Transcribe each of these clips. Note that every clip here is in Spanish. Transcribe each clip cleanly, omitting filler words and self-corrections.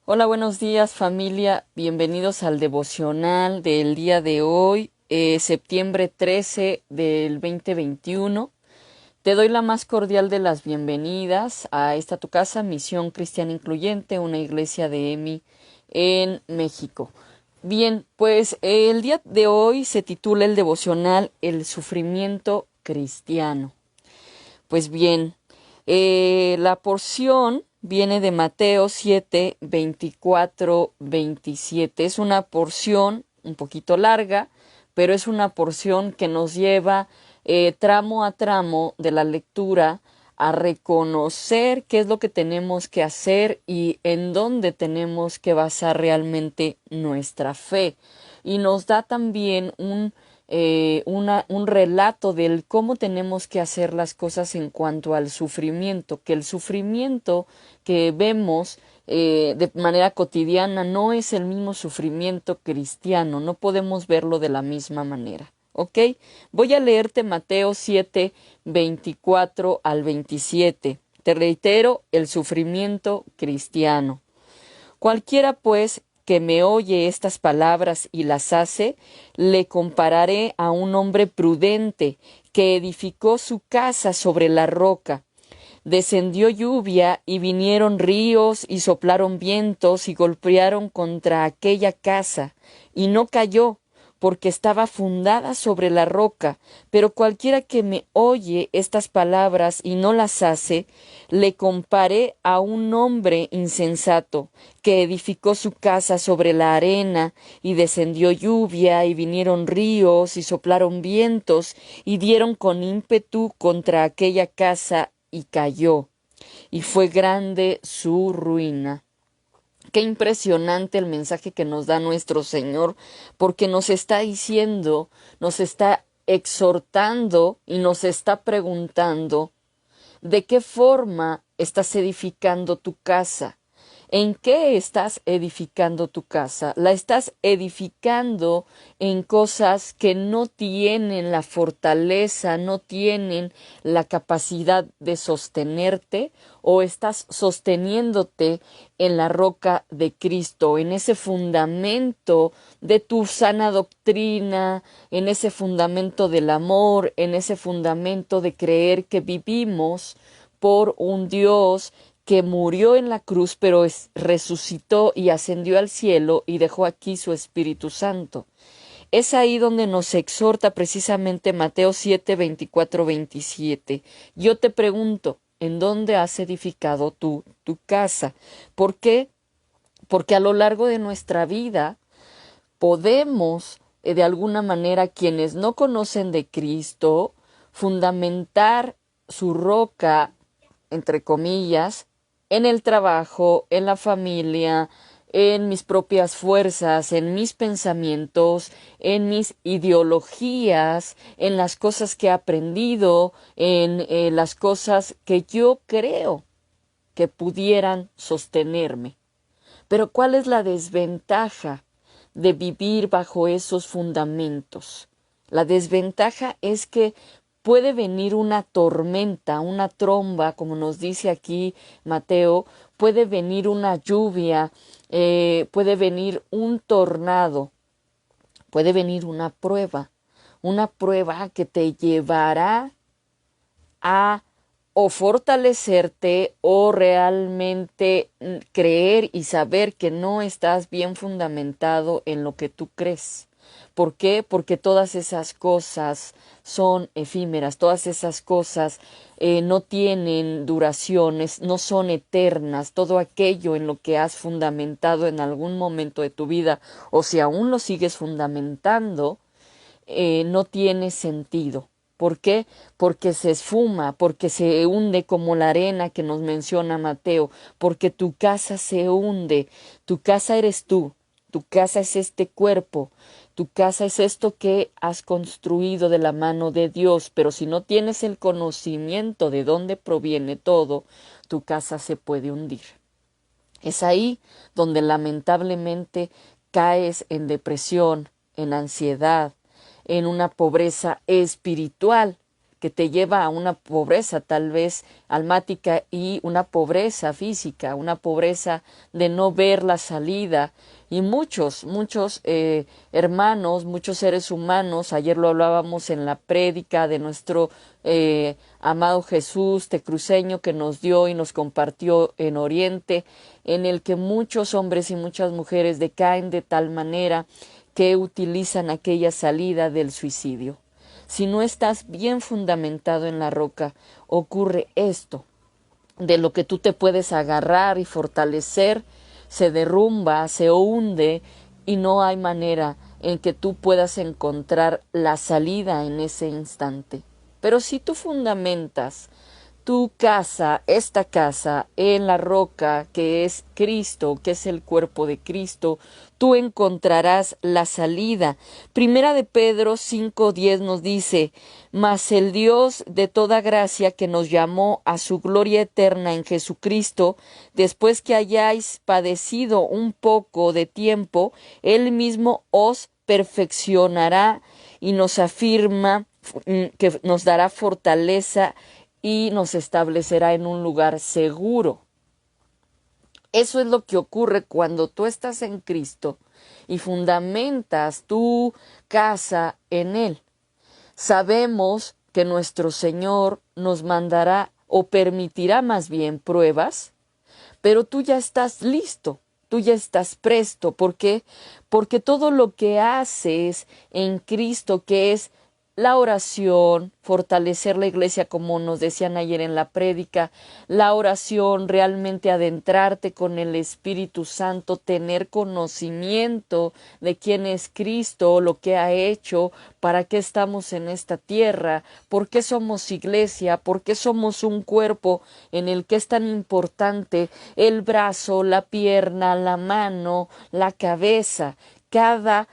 Hola, buenos días familia, bienvenidos al devocional del día de hoy, septiembre 13 del 2021. Te doy la más cordial de las bienvenidas a esta tu casa, Misión Cristiana Incluyente, una iglesia de EMI en México. Bien, pues el día de hoy se titula el devocional El sufrimiento cristiano. Pues bien, la porción viene de Mateo 7, 24, 27. Es una porción un poquito larga, pero es una porción que nos lleva tramo a tramo de la lectura a reconocer qué es lo que tenemos que hacer y en dónde tenemos que basar realmente nuestra fe. Y nos da también un relato del cómo tenemos que hacer las cosas en cuanto al sufrimiento, que el sufrimiento que vemos de manera cotidiana no es el mismo sufrimiento cristiano, no podemos verlo de la misma manera. ¿Ok? Voy a leerte Mateo 7, 24 al 27. Te reitero, el sufrimiento cristiano. Cualquiera, pues, que me oye estas palabras y las hace, le compararé a un hombre prudente que edificó su casa sobre la roca. Descendió lluvia y vinieron ríos y soplaron vientos y golpearon contra aquella casa, y no cayó, porque estaba fundada sobre la roca. Pero cualquiera que me oye estas palabras y no las hace, le comparé a un hombre insensato, que edificó su casa sobre la arena, y descendió lluvia, y vinieron ríos, y soplaron vientos, y dieron con ímpetu contra aquella casa, y cayó, y fue grande su ruina. Qué impresionante el mensaje que nos da nuestro Señor, porque nos está diciendo, nos está exhortando y nos está preguntando de qué forma estás edificando tu casa. ¿En qué estás edificando tu casa? ¿La estás edificando en cosas que no tienen la fortaleza, no tienen la capacidad de sostenerte? ¿O estás sosteniéndote en la roca de Cristo, en ese fundamento de tu sana doctrina, en ese fundamento del amor, en ese fundamento de creer que vivimos por un Dios que murió en la cruz, pero resucitó y ascendió al cielo y dejó aquí su Espíritu Santo? Es ahí donde nos exhorta precisamente Mateo 7, 24, 27. Yo te pregunto, ¿en dónde has edificado tú tu casa? ¿Por qué? Porque a lo largo de nuestra vida podemos, de alguna manera, quienes no conocen de Cristo, fundamentar su roca, entre comillas, en el trabajo, en la familia, en mis propias fuerzas, en mis pensamientos, en mis ideologías, en las cosas que he aprendido, en las cosas que yo creo que pudieran sostenerme. Pero ¿cuál es la desventaja de vivir bajo esos fundamentos? La desventaja es que puede venir una tormenta, una tromba, como nos dice aquí Mateo, puede venir una lluvia, puede venir un tornado, puede venir una prueba que te llevará a o fortalecerte o realmente creer y saber que no estás bien fundamentado en lo que tú crees. ¿Por qué? Porque todas esas cosas son efímeras, todas esas cosas no tienen duraciones, no son eternas. Todo aquello en lo que has fundamentado en algún momento de tu vida, o si aún lo sigues fundamentando, no tiene sentido. ¿Por qué? Porque se esfuma, porque se hunde como la arena que nos menciona Mateo, porque tu casa se hunde, tu casa eres tú, tu casa es este cuerpo, tu casa es esto que has construido de la mano de Dios, pero si no tienes el conocimiento de dónde proviene todo, tu casa se puede hundir. Es ahí donde lamentablemente caes en depresión, en ansiedad, en una pobreza espiritual que te lleva a una pobreza tal vez almática y una pobreza física, una pobreza de no ver la salida. Y muchos hermanos, muchos seres humanos, ayer lo hablábamos en la prédica de nuestro amado Jesús tecruceño que nos dio y nos compartió en Oriente, en el que muchos hombres y muchas mujeres decaen de tal manera que utilizan aquella salida del suicidio. Si no estás bien fundamentado en la roca, ocurre esto, de lo que tú te puedes agarrar y fortalecer, se derrumba, se hunde y no hay manera en que tú puedas encontrar la salida en ese instante. Pero si tú fundamentas tu casa, esta casa, en la roca que es Cristo, que es el cuerpo de Cristo, tú encontrarás la salida. Primera de Pedro 5:10 nos dice, mas el Dios de toda gracia que nos llamó a su gloria eterna en Jesucristo, después que hayáis padecido un poco de tiempo, Él mismo os perfeccionará y nos afirma que nos dará fortaleza y nos establecerá en un lugar seguro. Eso es lo que ocurre cuando tú estás en Cristo y fundamentas tu casa en Él. Sabemos que nuestro Señor nos mandará o permitirá más bien pruebas, pero tú ya estás listo, tú ya estás presto. ¿Por qué? Porque todo lo que haces en Cristo, que es la oración, fortalecer la iglesia como nos decían ayer en la prédica, la oración, realmente adentrarte con el Espíritu Santo, tener conocimiento de quién es Cristo, lo que ha hecho, para qué estamos en esta tierra, por qué somos iglesia, por qué somos un cuerpo en el que es tan importante el brazo, la pierna, la mano, la cabeza, cada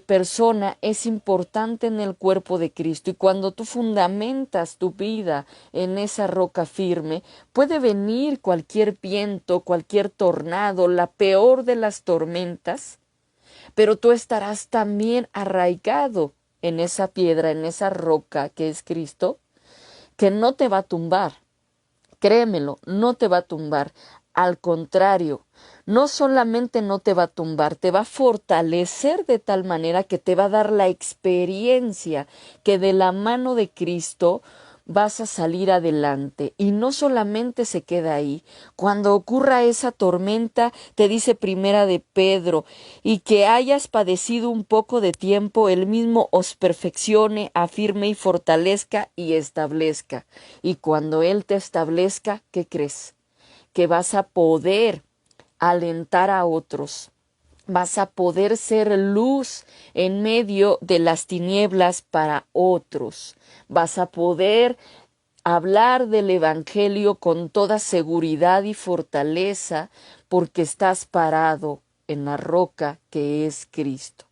persona es importante en el cuerpo de Cristo y cuando tú fundamentas tu vida en esa roca firme, puede venir cualquier viento, cualquier tornado, la peor de las tormentas, pero tú estarás también arraigado en esa piedra, en esa roca que es Cristo, que no te va a tumbar. Créemelo, no te va a tumbar. Al contrario, no solamente no te va a tumbar, te va a fortalecer de tal manera que te va a dar la experiencia que de la mano de Cristo vas a salir adelante. Y no solamente se queda ahí. Cuando ocurra esa tormenta, te dice Primera de Pedro, y que hayas padecido un poco de tiempo, Él mismo os perfeccione, afirme y fortalezca y establezca. Y cuando Él te establezca, ¿qué crees? Que vas a poder alentar a otros, vas a poder ser luz en medio de las tinieblas para otros, vas a poder hablar del Evangelio con toda seguridad y fortaleza porque estás parado en la roca que es Cristo.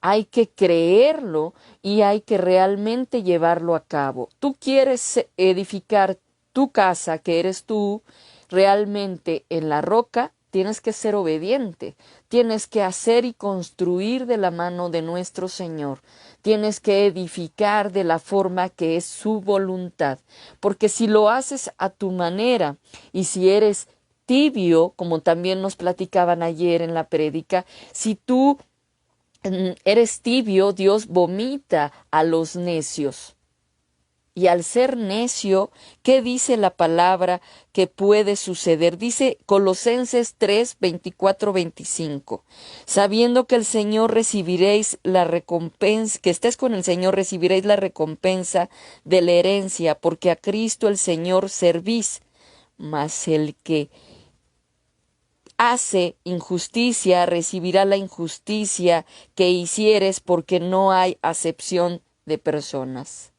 Hay que creerlo y hay que realmente llevarlo a cabo. Tú quieres edificar tu casa, que eres tú, realmente en la roca, tienes que ser obediente, tienes que hacer y construir de la mano de nuestro Señor, tienes que edificar de la forma que es su voluntad, porque si lo haces a tu manera y si eres tibio, como también nos platicaban ayer en la prédica, si tú eres tibio, Dios vomita a los necios. Y al ser necio, ¿qué dice la palabra que puede suceder? Dice Colosenses 3, 24, 25. Sabiendo que el Señor recibiréis la recompensa, que estés con el Señor recibiréis la recompensa de la herencia, porque a Cristo el Señor servís. Mas el que hace injusticia recibirá la injusticia que hicieres, porque no hay acepción de personas.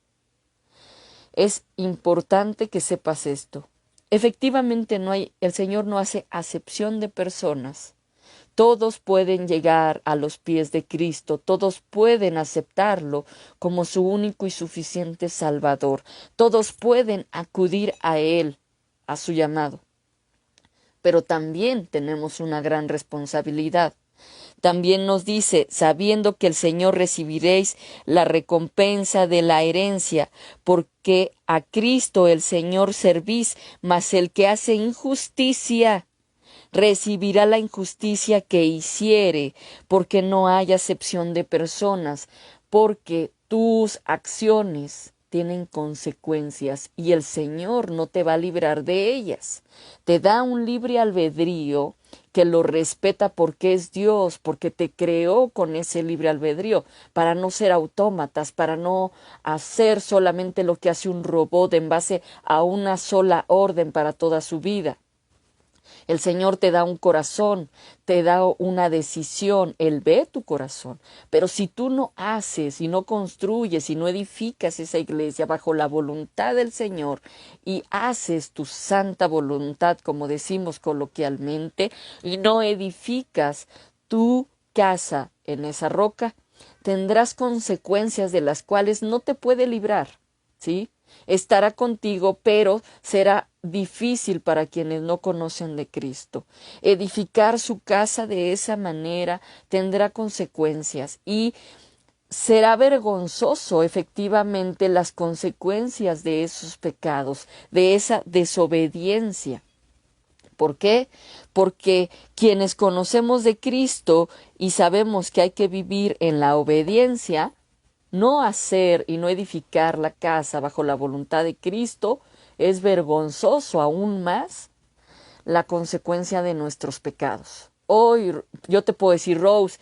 Es importante que sepas esto. Efectivamente el Señor no hace acepción de personas. Todos pueden llegar a los pies de Cristo, todos pueden aceptarlo como su único y suficiente Salvador. Todos pueden acudir a Él, a su llamado. Pero también tenemos una gran responsabilidad. También nos dice, sabiendo que el Señor recibiréis la recompensa de la herencia, porque a Cristo el Señor servís, mas el que hace injusticia recibirá la injusticia que hiciere, porque no hay acepción de personas, porque tus acciones tienen consecuencias y el Señor no te va a librar de ellas. Te da un libre albedrío que lo respeta porque es Dios, porque te creó con ese libre albedrío, para no ser autómatas, para no hacer solamente lo que hace un robot en base a una sola orden para toda su vida. El Señor te da un corazón, te da una decisión, Él ve tu corazón. Pero si tú no haces y no construyes y no edificas esa iglesia bajo la voluntad del Señor y haces tu santa voluntad, como decimos coloquialmente, y no edificas tu casa en esa roca, tendrás consecuencias de las cuales no te puede librar, ¿sí? Estará contigo, pero será difícil para quienes no conocen de Cristo. Edificar su casa de esa manera tendrá consecuencias y será vergonzoso efectivamente las consecuencias de esos pecados, de esa desobediencia. ¿Por qué? Porque quienes conocemos de Cristo y sabemos que hay que vivir en la obediencia, no hacer y no edificar la casa bajo la voluntad de Cristo es vergonzoso aún más la consecuencia de nuestros pecados. Hoy yo te puedo decir, Rose,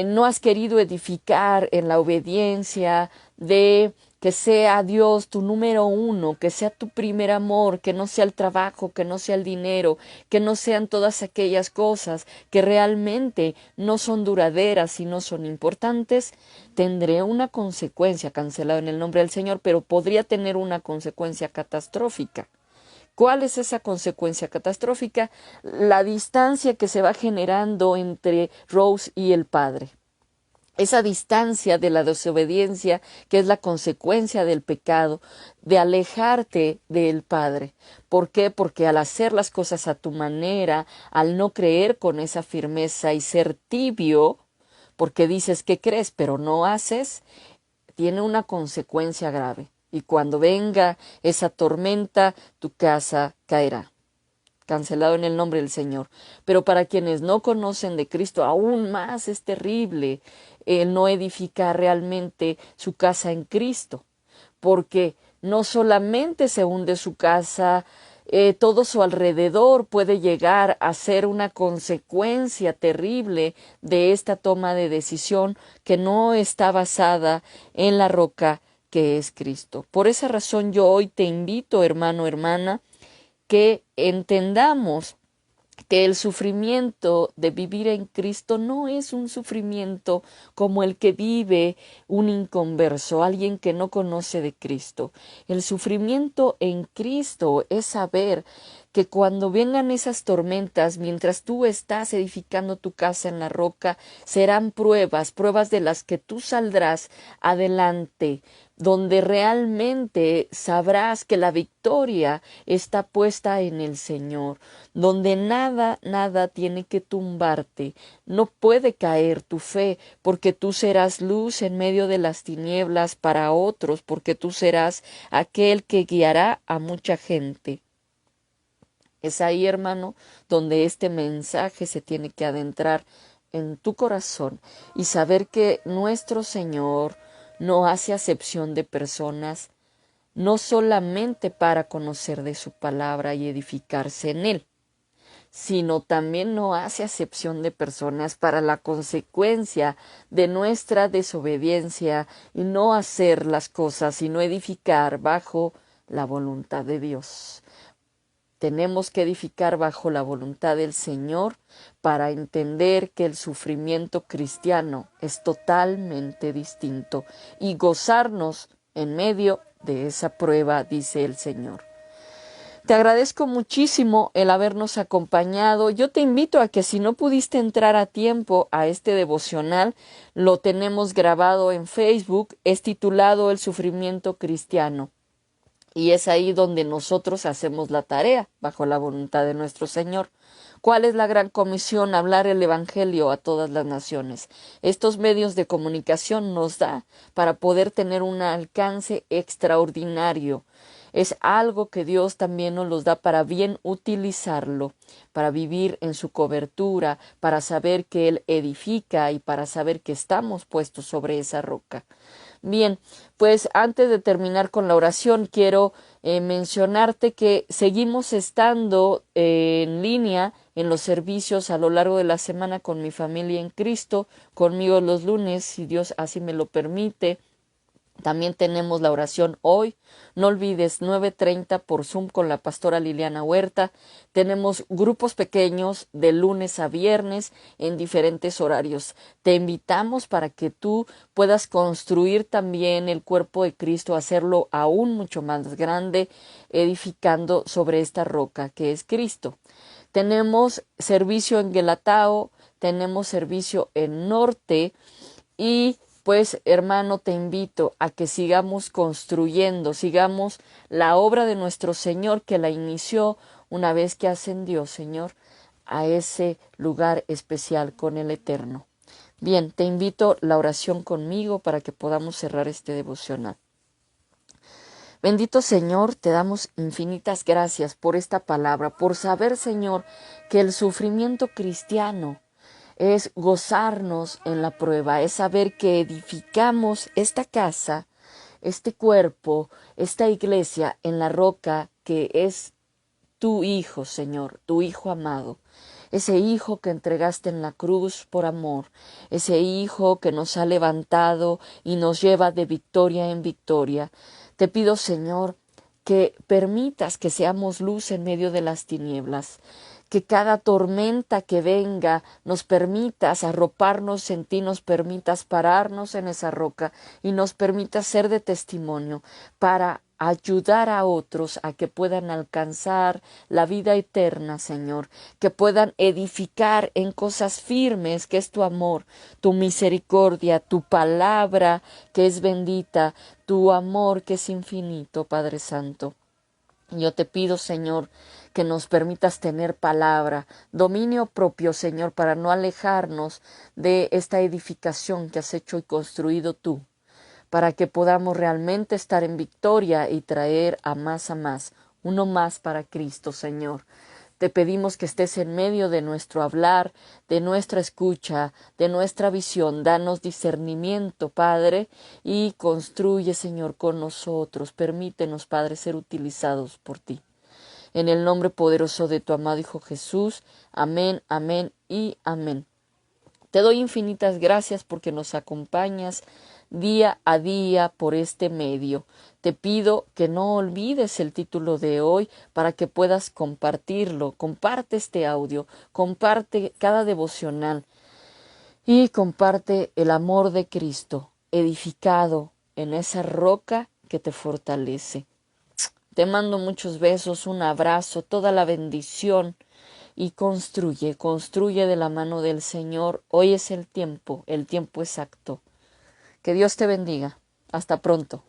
no has querido edificar en la obediencia de que sea Dios tu número uno, que sea tu primer amor, que no sea el trabajo, que no sea el dinero, que no sean todas aquellas cosas que realmente no son duraderas y no son importantes, tendré una consecuencia, cancelado en el nombre del Señor, pero podría tener una consecuencia catastrófica. ¿Cuál es esa consecuencia catastrófica? La distancia que se va generando entre Rose y el padre. Esa distancia de la desobediencia, que es la consecuencia del pecado, de alejarte del Padre. ¿Por qué? Porque al hacer las cosas a tu manera, al no creer con esa firmeza y ser tibio, porque dices que crees pero no haces, tiene una consecuencia grave. Y cuando venga esa tormenta, tu casa caerá. Cancelado en el nombre del Señor. Pero para quienes no conocen de Cristo, aún más es terrible el no edificar realmente su casa en Cristo, porque no solamente se hunde su casa, todo su alrededor puede llegar a ser una consecuencia terrible de esta toma de decisión que no está basada en la roca que es Cristo. Por esa razón yo hoy te invito, hermano, hermana, que entendamos que el sufrimiento de vivir en Cristo no es un sufrimiento como el que vive un inconverso, alguien que no conoce de Cristo. El sufrimiento en Cristo es saber que cuando vengan esas tormentas, mientras tú estás edificando tu casa en la roca, serán pruebas, pruebas de las que tú saldrás adelante, donde realmente sabrás que la victoria está puesta en el Señor, donde nada, nada tiene que tumbarte, no puede caer tu fe, porque tú serás luz en medio de las tinieblas para otros, porque tú serás aquel que guiará a mucha gente. Es ahí, hermano, donde este mensaje se tiene que adentrar en tu corazón y saber que nuestro Señor no hace acepción de personas, no solamente para conocer de su palabra y edificarse en él, sino también no hace acepción de personas para la consecuencia de nuestra desobediencia y no hacer las cosas y no edificar bajo la voluntad de Dios. Tenemos que edificar bajo la voluntad del Señor para entender que el sufrimiento cristiano es totalmente distinto y gozarnos en medio de esa prueba, dice el Señor. Te agradezco muchísimo el habernos acompañado. Yo te invito a que si no pudiste entrar a tiempo a este devocional, lo tenemos grabado en Facebook, es titulado El sufrimiento cristiano. Y es ahí donde nosotros hacemos la tarea, bajo la voluntad de nuestro Señor. ¿Cuál es la gran comisión? Hablar el Evangelio a todas las naciones. Estos medios de comunicación nos da para poder tener un alcance extraordinario. Es algo que Dios también nos los da para bien utilizarlo, para vivir en su cobertura, para saber que Él edifica y para saber que estamos puestos sobre esa roca. Bien, pues antes de terminar con la oración, quiero mencionarte que seguimos estando en línea en los servicios a lo largo de la semana con mi familia en Cristo, conmigo los lunes, si Dios así me lo permite. También tenemos la oración hoy. No olvides, 9:30 por Zoom con la pastora Liliana Huerta. Tenemos grupos pequeños de lunes a viernes en diferentes horarios. Te invitamos para que tú puedas construir también el cuerpo de Cristo, hacerlo aún mucho más grande, edificando sobre esta roca que es Cristo. Tenemos servicio en Guelatao, tenemos servicio en Norte y pues, hermano, te invito a que sigamos construyendo, sigamos la obra de nuestro Señor que la inició una vez que ascendió, Señor, a ese lugar especial con el Eterno. Bien, te invito la oración conmigo para que podamos cerrar este devocional. Bendito Señor, te damos infinitas gracias por esta palabra, por saber, Señor, que el sufrimiento cristiano es gozarnos en la prueba, es saber que edificamos esta casa, este cuerpo, esta iglesia en la roca que es tu Hijo, Señor, tu Hijo amado. Ese Hijo que entregaste en la cruz por amor, ese Hijo que nos ha levantado y nos lleva de victoria en victoria. Te pido, Señor, que permitas que seamos luz en medio de las tinieblas, que cada tormenta que venga nos permitas arroparnos en ti, nos permitas pararnos en esa roca y nos permitas ser de testimonio para ayudar a otros a que puedan alcanzar la vida eterna, Señor, que puedan edificar en cosas firmes, que es tu amor, tu misericordia, tu palabra, que es bendita, tu amor, que es infinito, Padre Santo. Yo te pido, Señor, que nos permitas tener palabra, dominio propio, Señor, para no alejarnos de esta edificación que has hecho y construido tú, para que podamos realmente estar en victoria y traer a más, uno más para Cristo, Señor. Te pedimos que estés en medio de nuestro hablar, de nuestra escucha, de nuestra visión. Danos discernimiento, Padre, y construye, Señor, con nosotros. Permítenos, Padre, ser utilizados por ti. En el nombre poderoso de tu amado Hijo Jesús. Amén, amén y amén. Te doy infinitas gracias porque nos acompañas día a día por este medio. Te pido que no olvides el título de hoy para que puedas compartirlo. Comparte este audio, comparte cada devocional y comparte el amor de Cristo edificado en esa roca que te fortalece. Te mando muchos besos, un abrazo, toda la bendición y construye de la mano del Señor. Hoy es el tiempo exacto. Que Dios te bendiga. Hasta pronto.